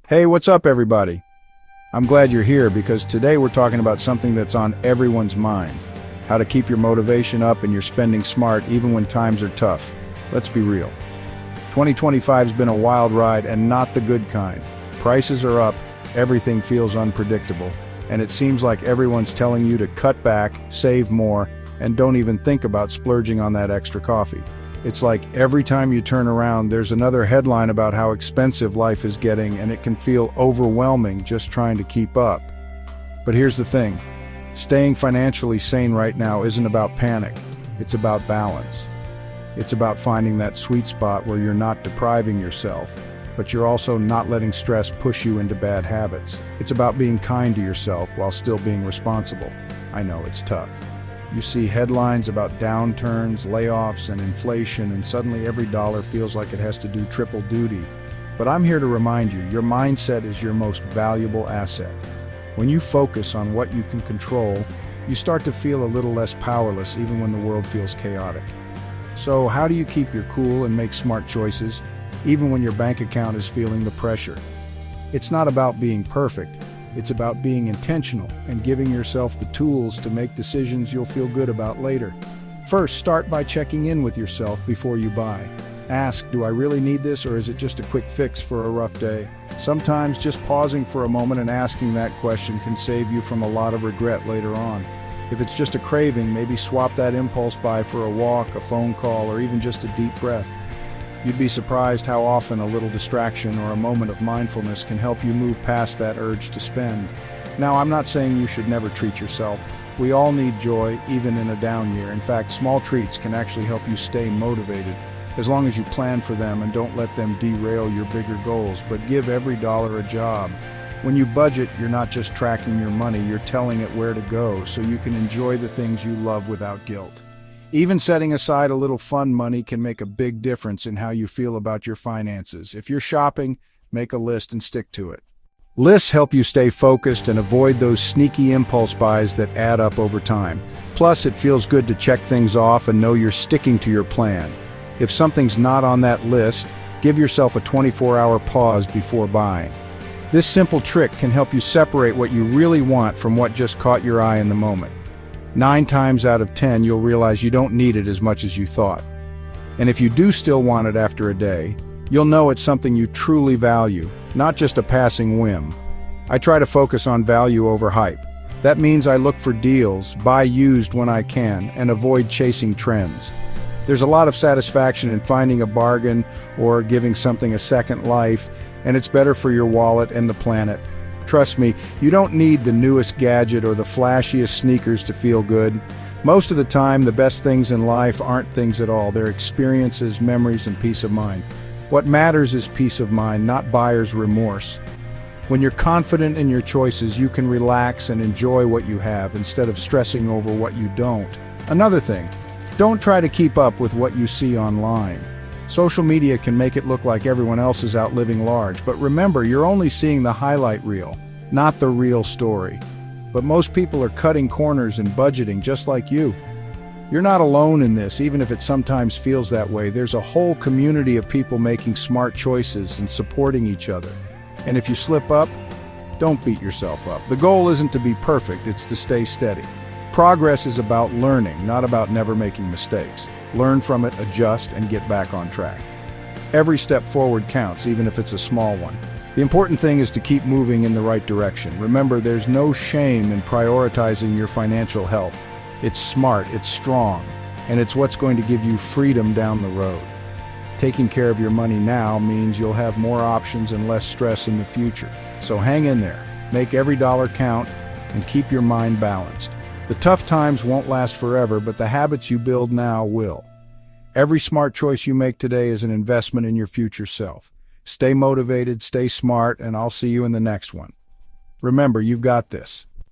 Hey, what's up, everybody? I'm glad you're here because today we're talking about something that's on everyone's mind. How to keep your motivation up and your spending smart even when times are tough. Let's be real. 2025's been a wild ride and not the good kind. Prices are up, everything feels unpredictable, and it seems like everyone's telling you to cut back, save more, and don't even think about splurging on that extra coffee. It's like every time you turn around, there's another headline about how expensive life is getting, and it can feel overwhelming just trying to keep up. But here's the thing. Staying financially sane right now isn't about panic. It's about balance. It's about finding that sweet spot where you're not depriving yourself, but you're also not letting stress push you into bad habits. It's about being kind to yourself while still being responsible. I know it's tough. You see headlines about downturns, layoffs, and inflation, and suddenly every dollar feels like it has to do triple duty. But I'm here to remind you, your mindset is your most valuable asset. When you focus on what you can control, you start to feel a little less powerless even when the world feels chaotic. So how do you keep your cool and make smart choices, even when your bank account is feeling the pressure? It's not about being perfect. It's about being intentional and giving yourself the tools to make decisions you'll feel good about later. First, start by checking in with yourself before you buy. Ask, do I really need this, or is it just a quick fix for a rough day? Sometimes just pausing for a moment and asking that question can save you from a lot of regret later on. If it's just a craving, maybe swap that impulse buy for a walk, a phone call, or even just a deep breath. You'd be surprised how often a little distraction or a moment of mindfulness can help you move past that urge to spend. Now, I'm not saying you should never treat yourself. We all need joy, even in a down year. In fact, small treats can actually help you stay motivated, as long as you plan for them and don't let them derail your bigger goals. But give every dollar a job. When you budget, you're not just tracking your money, you're telling it where to go so you can enjoy the things you love without guilt. Even setting aside a little fun money can make a big difference in how you feel about your finances. If you're shopping, make a list and stick to it. Lists help you stay focused and avoid those sneaky impulse buys that add up over time. Plus, it feels good to check things off and know you're sticking to your plan. If something's not on that list, give yourself a 24-hour pause before buying. This simple trick can help you separate what you really want from what just caught your eye in the moment. 9 times out of 10, you'll realize you don't need it as much as you thought. And if you do still want it after a day, you'll know it's something you truly value, not just a passing whim. I try to focus on value over hype. That means I look for deals, buy used when I can, and avoid chasing trends. There's a lot of satisfaction in finding a bargain or giving something a second life, and it's better for your wallet and the planet. Trust me, you don't need the newest gadget or the flashiest sneakers to feel good. Most of the time, the best things in life aren't things at all. They're experiences, memories, and peace of mind. What matters is peace of mind, not buyer's remorse. When you're confident in your choices, you can relax and enjoy what you have instead of stressing over what you don't. Another thing, don't try to keep up with what you see online. Social media can make it look like everyone else is out living large, but remember, you're only seeing the highlight reel, not the real story. But most people are cutting corners and budgeting just like you. You're not alone in this, even if it sometimes feels that way. There's a whole community of people making smart choices and supporting each other. And if you slip up, don't beat yourself up. The goal isn't to be perfect, it's to stay steady. Progress is about learning, not about never making mistakes. Learn from it, adjust, and get back on track. Every step forward counts, even if it's a small one. The important thing is to keep moving in the right direction. Remember, there's no shame in prioritizing your financial health. It's smart, it's strong, and it's what's going to give you freedom down the road. Taking care of your money now means you'll have more options and less stress in the future. So hang in there, make every dollar count, and keep your mind balanced. The tough times won't last forever, but the habits you build now will. Every smart choice you make today is an investment in your future self. Stay motivated, stay smart, and I'll see you in the next one. Remember, you've got this.